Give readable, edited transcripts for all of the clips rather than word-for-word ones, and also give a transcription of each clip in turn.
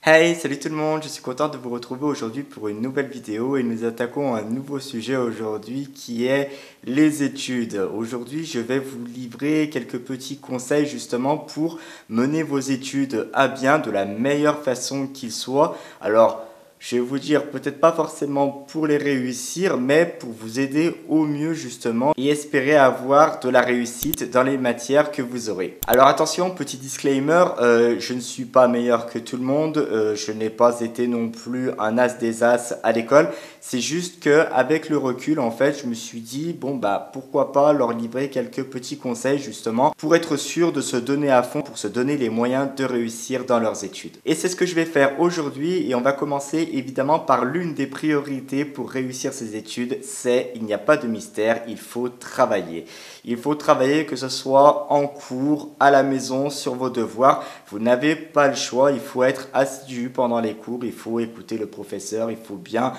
Hey, salut tout le monde, je suis content de vous retrouver aujourd'hui pour une nouvelle vidéo et nous attaquons un nouveau sujet aujourd'hui qui est les études. Aujourd'hui, je vais vous livrer quelques petits conseils justement pour mener vos études à bien de la meilleure façon qu'il soit. Alors, je vais vous dire peut-être pas forcément pour les réussir, mais pour vous aider au mieux justement et espérer avoir de la réussite dans les matières que vous aurez. Alors attention, petit disclaimer, je ne suis pas meilleur que tout le monde, je n'ai pas été non plus un as des as à l'école. C'est juste que avec le recul, en fait, je me suis dit bon bah pourquoi pas leur livrer quelques petits conseils justement pour être sûr de se donner à fond, pour se donner les moyens de réussir dans leurs études. Et c'est ce que je vais faire aujourd'hui et on va commencer évidemment par l'une des priorités pour réussir ses études, c'est il n'y a pas de mystère, il faut travailler. Il faut travailler que ce soit en cours, à la maison, sur vos devoirs. Vous n'avez pas le choix, il faut être assidu pendant les cours, il faut écouter le professeur, il faut bien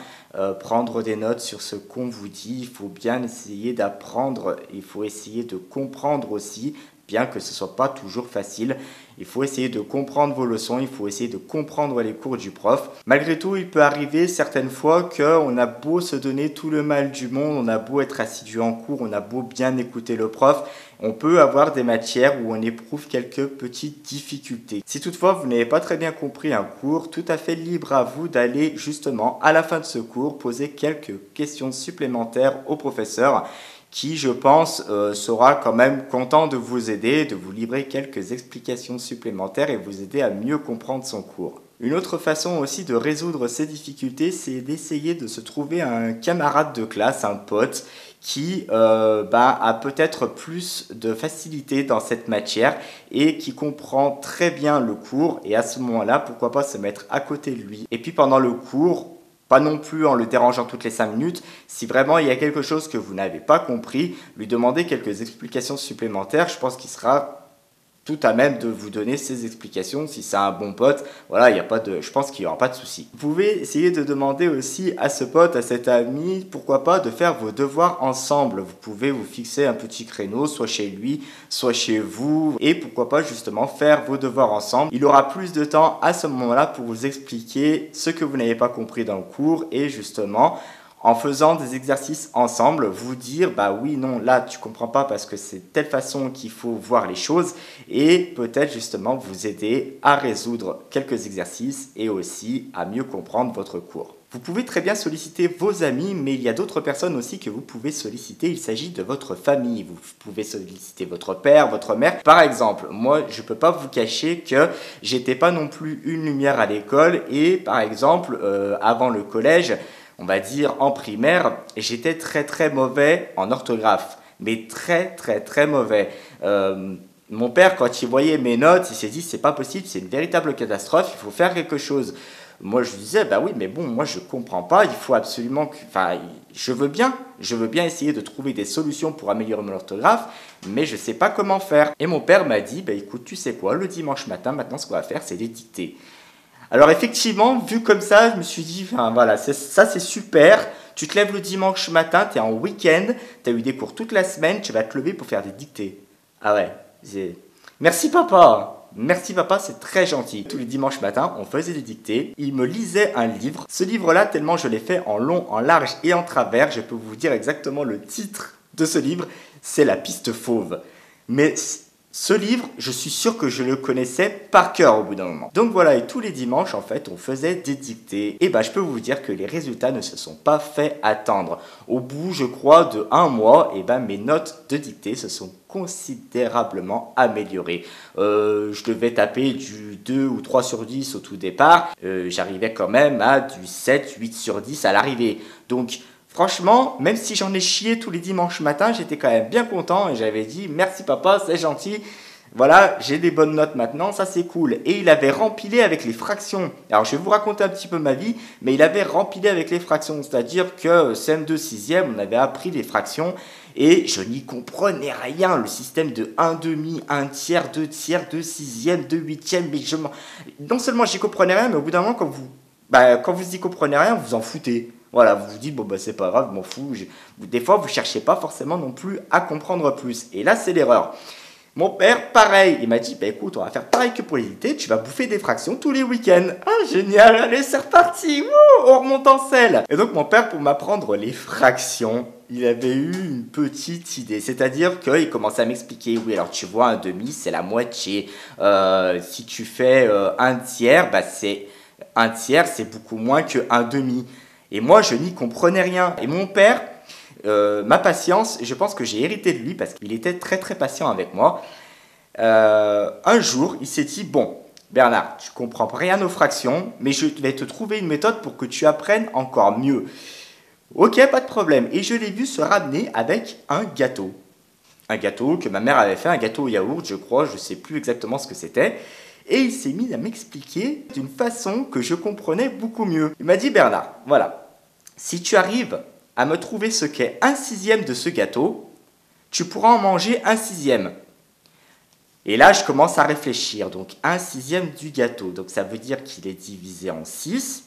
prendre des notes sur ce qu'on vous dit, il faut bien essayer d'apprendre, il faut essayer de comprendre aussi, bien que ce ne soit pas toujours facile. Il faut essayer de comprendre vos leçons, il faut essayer de comprendre les cours du prof. Malgré tout, il peut arriver certaines fois qu'on a beau se donner tout le mal du monde, on a beau être assidu en cours, on a beau bien écouter le prof, on peut avoir des matières où on éprouve quelques petites difficultés. Si toutefois vous n'avez pas très bien compris un cours, tout à fait libre à vous d'aller justement à la fin de ce cours poser quelques questions supplémentaires au professeur qui, je pense, sera quand même content de vous aider, de vous livrer quelques explications supplémentaires et vous aider à mieux comprendre son cours. Une autre façon aussi de résoudre ces difficultés, c'est d'essayer de se trouver un camarade de classe, un pote, qui a peut-être plus de facilité dans cette matière et qui comprend très bien le cours. Et à ce moment-là, pourquoi pas se mettre à côté de lui. Et puis pendant le cours, pas non plus en le dérangeant toutes les 5 minutes. Si vraiment il y a quelque chose que vous n'avez pas compris, lui demander quelques explications supplémentaires. Je pense qu'il sera tout à même de vous donner ces explications. Si c'est un bon pote, voilà, je pense qu'il n'y aura pas de souci. Vous pouvez essayer de demander aussi à ce pote, à cet ami, pourquoi pas de faire vos devoirs ensemble. Vous pouvez vous fixer un petit créneau, soit chez lui, soit chez vous, et pourquoi pas justement faire vos devoirs ensemble. Il aura plus de temps à ce moment-là pour vous expliquer ce que vous n'avez pas compris dans le cours et justement en faisant des exercices ensemble, vous dire bah oui, non, là tu comprends pas parce que c'est telle façon qu'il faut voir les choses et peut-être justement vous aider à résoudre quelques exercices et aussi à mieux comprendre votre cours. Vous pouvez très bien solliciter vos amis, mais il y a d'autres personnes aussi que vous pouvez solliciter. Il s'agit de votre famille. Vous pouvez solliciter votre père, votre mère. Par exemple, moi, je ne peux pas vous cacher que j'étais pas non plus une lumière à l'école et par exemple, avant le collège, on va dire en primaire, j'étais très très mauvais en orthographe, mais très très très mauvais. Mon père, quand il voyait mes notes, il s'est dit c'est pas possible, c'est une véritable catastrophe, il faut faire quelque chose. Moi je lui disais bah oui mais bon moi je comprends pas, il faut absolument que, enfin je veux bien essayer de trouver des solutions pour améliorer mon orthographe, mais je sais pas comment faire. Et mon père m'a dit bah écoute tu sais quoi, le dimanche matin maintenant ce qu'on va faire c'est des dictées. Alors effectivement, vu comme ça, je me suis dit, enfin voilà, ça c'est super. Tu te lèves le dimanche matin, tu es en week-end, tu as eu des cours toute la semaine, tu vas te lever pour faire des dictées. Ah ouais, merci papa. Merci papa, c'est très gentil. Tous les dimanches matins, on faisait des dictées. Il me lisait un livre. Ce livre-là, tellement je l'ai fait en long, en large et en travers, je peux vous dire exactement le titre de ce livre, c'est La piste fauve. Mais ce livre, je suis sûr que je le connaissais par cœur au bout d'un moment. Donc voilà, et tous les dimanches, en fait, on faisait des dictées. Et je peux vous dire que les résultats ne se sont pas fait attendre. Au bout, je crois, de 1 mois, mes notes de dictée se sont considérablement améliorées. Je devais taper du 2 ou 3 sur 10 au tout départ. J'arrivais quand même à du 7, 8 sur 10 à l'arrivée. Donc, franchement, même si j'en ai chié tous les dimanches matins, j'étais quand même bien content et j'avais dit merci papa, c'est gentil. Voilà, j'ai des bonnes notes maintenant, ça c'est cool. Et il avait rempilé avec les fractions. Alors je vais vous raconter un petit peu ma vie, mais il avait rempilé avec les fractions. C'est-à-dire que CM2 6e, on avait appris les fractions et je n'y comprenais rien. Le système de 1 demi, 1 tiers, 2 tiers, 2 sixièmes, 2 huitièmes. Mais non seulement j'y comprenais rien, mais au bout d'un moment, quand vous y comprenez rien, vous en foutez. Voilà, vous vous dites, bon, c'est pas grave, je m'en fous. Des fois, vous cherchez pas forcément non plus à comprendre plus. Et là, c'est l'erreur. Mon père, pareil, il m'a dit, bah écoute, on va faire pareil que pour les idées, tu vas bouffer des fractions tous les week-ends. Ah, génial, allez, c'est reparti, wouh, on remonte en selle. Et donc mon père, pour m'apprendre les fractions, il avait eu une petite idée, c'est-à-dire qu'il commençait à m'expliquer, oui, alors tu vois, un demi, c'est la moitié. Si tu fais un tiers, bah c'est un tiers, c'est beaucoup moins qu'un demi. Et moi, je n'y comprenais rien. Et mon père, ma patience, je pense que j'ai hérité de lui parce qu'il était très très patient avec moi. Un jour, il s'est dit, bon, Bernard, tu comprends rien aux fractions, mais je vais te trouver une méthode pour que tu apprennes encore mieux. Ok, pas de problème. Et je l'ai vu se ramener avec un gâteau. Un gâteau que ma mère avait fait, un gâteau au yaourt, je crois, je ne sais plus exactement ce que c'était. Et il s'est mis à m'expliquer d'une façon que je comprenais beaucoup mieux. Il m'a dit, Bernard, voilà, si tu arrives à me trouver ce qu'est 1/6 de ce gâteau, tu pourras en manger 1/6. Et là, je commence à réfléchir. Donc, 1/6 du gâteau. Donc, ça veut dire qu'il est divisé en 6.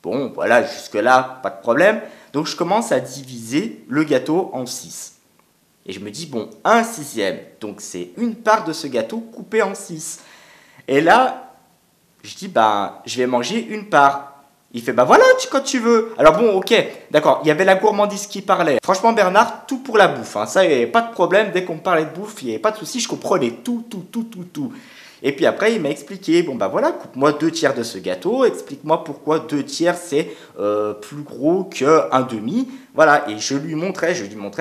Bon, voilà, jusque-là, pas de problème. Donc, je commence à diviser le gâteau en 6. Et je me dis, bon, 1/6. Donc, c'est une part de ce gâteau coupée en 6. Et là, je dis, bah, je vais manger une part. Il fait, bah voilà, quand tu veux. Alors bon, ok, d'accord, il y avait la gourmandise qui parlait. Franchement, Bernard, tout pour la bouffe. Hein. Ça, il n'y avait pas de problème. Dès qu'on parlait de bouffe, il n'y avait pas de souci. Je comprenais tout. Et puis après, il m'a expliqué, bon bah voilà, coupe-moi 2 tiers de ce gâteau. Explique-moi pourquoi 2 tiers, c'est plus gros qu'un demi. Voilà, et je lui montrais,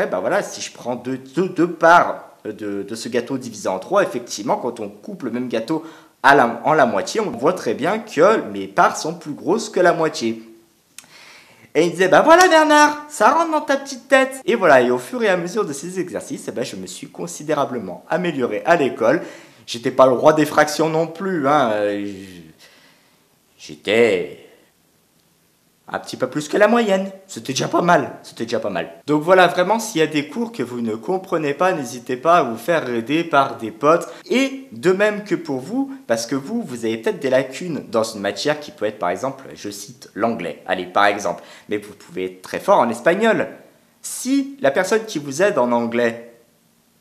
bah voilà, si je prends deux parts de ce gâteau divisé en 3, effectivement, quand on coupe le même gâteau en la moitié, on voit très bien que mes parts sont plus grosses que la moitié. Et il disait, bah voilà Bernard, ça rentre dans ta petite tête. Et voilà, et au fur et à mesure de ces exercices, je me suis considérablement amélioré à l'école. J'étais pas le roi des fractions non plus, hein. J'étais un petit peu plus que la moyenne. C'était déjà pas mal. Donc voilà, vraiment, s'il y a des cours que vous ne comprenez pas, n'hésitez pas à vous faire aider par des potes. Et de même que pour vous, parce que vous avez peut-être des lacunes dans une matière qui peut être, par exemple, je cite l'anglais. Allez, par exemple. Mais vous pouvez être très fort en espagnol. Si la personne qui vous aide en anglais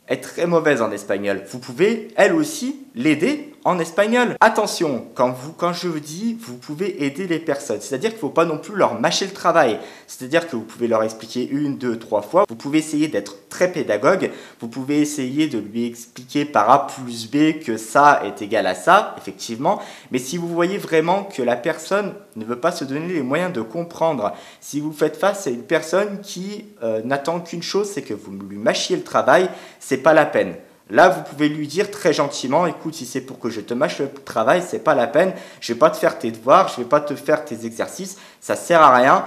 est très mauvaise en espagnol, vous pouvez, elle aussi, l'aider en espagnol. Attention, quand je vous dis, vous pouvez aider les personnes. C'est-à-dire qu'il ne faut pas non plus leur mâcher le travail. C'est-à-dire que vous pouvez leur expliquer 1, 2, 3 fois. Vous pouvez essayer d'être très pédagogue. Vous pouvez essayer de lui expliquer par A plus B que ça est égal à ça, effectivement. Mais si vous voyez vraiment que la personne ne veut pas se donner les moyens de comprendre, si vous faites face à une personne qui n'attend qu'une chose, c'est que vous lui mâchiez le travail, c'est pas la peine. Là, vous pouvez lui dire très gentiment, écoute, si c'est pour que je te mâche le travail, c'est pas la peine, je vais pas te faire tes devoirs, je vais pas te faire tes exercices, ça sert à rien,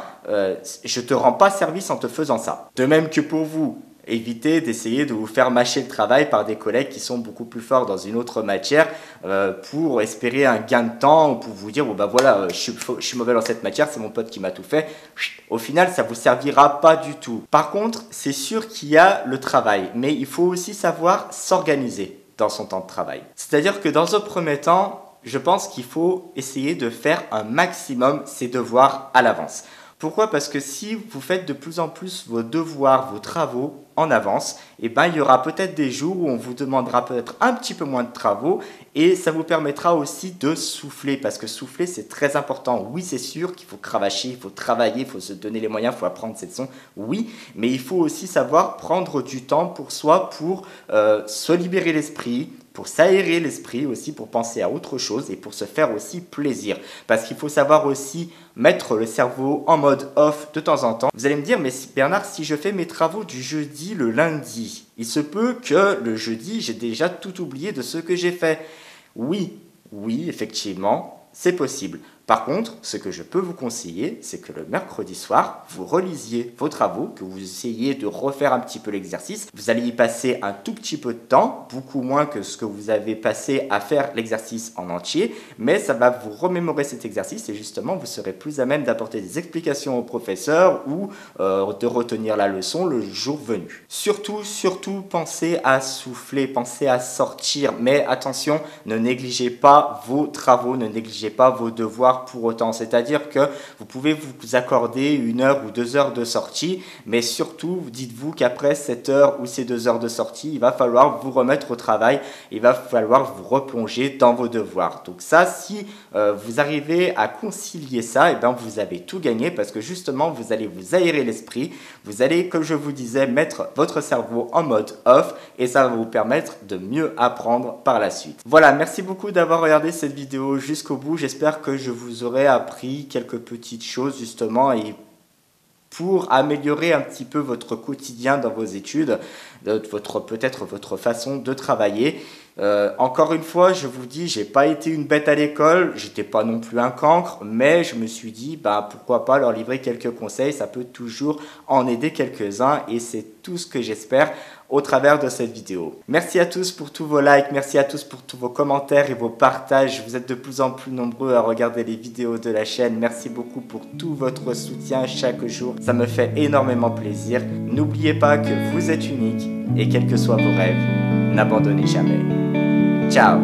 je te rends pas service en te faisant ça. De même que pour vous, évitez d'essayer de vous faire mâcher le travail par des collègues qui sont beaucoup plus forts dans une autre matière pour espérer un gain de temps ou pour vous dire, bon bah voilà, je suis mauvais dans cette matière, c'est mon pote qui m'a tout fait. Au final, ça ne vous servira pas du tout. Par contre, c'est sûr qu'il y a le travail, mais il faut aussi savoir s'organiser dans son temps de travail. C'est-à-dire que dans un premier temps, je pense qu'il faut essayer de faire un maximum ses devoirs à l'avance. Pourquoi ? Parce que si vous faites de plus en plus vos devoirs, vos travaux en avance, il y aura peut-être des jours où on vous demandera peut-être un petit peu moins de travaux et ça vous permettra aussi de souffler parce que souffler c'est très important. Oui, c'est sûr qu'il faut cravacher, il faut travailler, il faut se donner les moyens, il faut apprendre cette leçon, oui, mais il faut aussi savoir prendre du temps pour soi, pour se libérer l'esprit, pour s'aérer l'esprit aussi, pour penser à autre chose et pour se faire aussi plaisir. Parce qu'il faut savoir aussi mettre le cerveau en mode off de temps en temps. Vous allez me dire, mais Bernard, si je fais mes travaux du jeudi le lundi, il se peut que le jeudi, j'ai déjà tout oublié de ce que j'ai fait. Oui, effectivement, c'est possible. Par contre, ce que je peux vous conseiller, c'est que le mercredi soir, vous relisiez vos travaux, que vous essayiez de refaire un petit peu l'exercice. Vous allez y passer un tout petit peu de temps, beaucoup moins que ce que vous avez passé à faire l'exercice en entier, mais ça va vous remémorer cet exercice et justement, vous serez plus à même d'apporter des explications au professeur ou de retenir la leçon le jour venu. Surtout, pensez à souffler, pensez à sortir, mais attention, ne négligez pas vos travaux, ne négligez pas vos devoirs, falloir pour autant. C'est-à-dire que vous pouvez vous accorder 1 heure ou 2 heures de sortie, mais surtout, dites-vous qu'après cette heure ou ces 2 heures de sortie, il va falloir vous remettre au travail, il va falloir vous replonger dans vos devoirs. Donc ça, si vous arrivez à concilier ça, et bien vous avez tout gagné parce que justement, vous allez vous aérer l'esprit, vous allez, comme je vous disais, mettre votre cerveau en mode off et ça va vous permettre de mieux apprendre par la suite. Voilà, merci beaucoup d'avoir regardé cette vidéo jusqu'au bout. J'espère que je vous aurai appris quelques petites choses justement et pour améliorer un petit peu votre quotidien dans vos études, peut-être votre façon de travailler. Encore une fois, je vous dis, j'ai pas été une bête à l'école, j'étais pas non plus un cancre, mais je me suis dit, pourquoi pas leur livrer quelques conseils, ça peut toujours en aider quelques-uns et c'est tout ce que j'espère au travers de cette vidéo. Merci à tous pour tous vos likes, merci à tous pour tous vos commentaires et vos partages. Vous êtes de plus en plus nombreux à regarder les vidéos de la chaîne. Merci beaucoup pour tout votre soutien chaque jour. Ça me fait énormément plaisir. N'oubliez pas que vous êtes unique et quels que soient vos rêves, n'abandonnez jamais. Ciao!